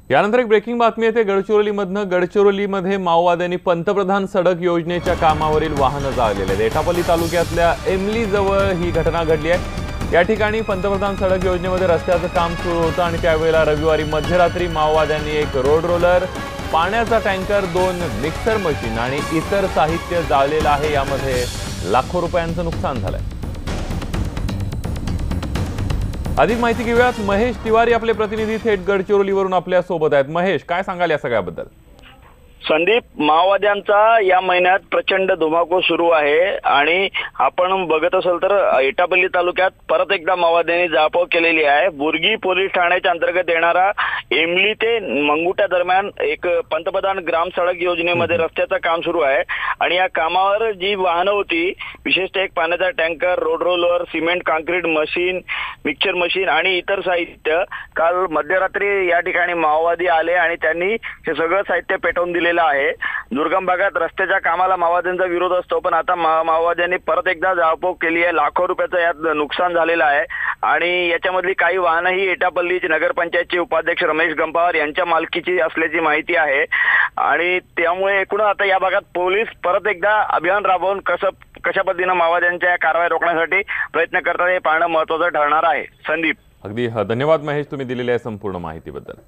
यानंतर एक ब्रेकिंग बातमी येते गडचिरोलीमधनं। गडचिरोलीमध्ये माओवाद्यांनी पंतप्रधान सडक योजनेच्या कामावरील वाहनं जाळलेले आहेत। एटापल्ली तालुक्यातल्या एमली जवळ ही घटना घडली आहे। या ठिकाणी पंतप्रधान सडक योजनेमध्ये रस्त्याचं काम सुरू होतं आणि त्यावेळेला रविवारी मध्यरात्री माओवाद्यांनी एक रोड रोलर, पाण्याचा टँकर, 2 मिक्सर मशीन आणि इतर साहित्य जाळलेलं आहे। यामध्ये लाखो रुपयांचं नुकसान झालंय। अधिक माहिती घेऊयात। महेश तिवारी आपले प्रतिनिधी थेट गडचिरोलीवरून आपल्या सोबत आहेत। महेश, काय सांगाल या सगळ्याबद्दल? संदीप, माओवाद्यांचा या महिन्यात प्रचंड धुमाकूळ सुरू आहे आणि आपण बघत असाल तर एटापल्ली तालुक्यात परत एकदा माओवाद्यांनी जाळपोळ केलेली आहे। बुर्गी पोलीस ठाण्याच्या अंतर्गत येणारा एमली ते मंगुटा दरम्यान एक पंतप्रधान ग्राम सडक योजनेमध्ये रस्त्याचं काम सुरू आहे आणि या कामावर जी वाहनं होती, विशेषतः एक पाण्याचा tanker, road roller, cement concrete machine, mixer machine आणि इतर साहित्य, काल मध्यरात्री या ठिकाणी माओवादी आले आणि त्यांनी हे सगळं साहित्य पेटवून दिले आहे। दुर्गम भागात रस्त्याच्या कामाला माओवाद्यांचा विरोध असतो, पण आता माओवाद्यांनी परत एकदा जाळपोळ केली आहे। लाखो रुपयाचं यात नुकसान झालेलं आहे आणि याच्यामधली काही वाहनं ही एटापल्लीची नगरपंचायतचे उपाध्यक्ष रमेश गंपावर यांच्या मालकीची असल्याची माहिती आहे आणि त्यामुळे एकूण आता या भागात पोलीस परत एकदा अभियान राबवून कशा पद्धतीने माओवाद्यांच्या कारवाई रोखण्यासाठी प्रयत्न करतात हे पाहणं महत्त्वाचं ठरणार आहे। संदीप, अगदी धन्यवाद महेश, तुम्ही दिलेल्या संपूर्ण माहितीबद्दल।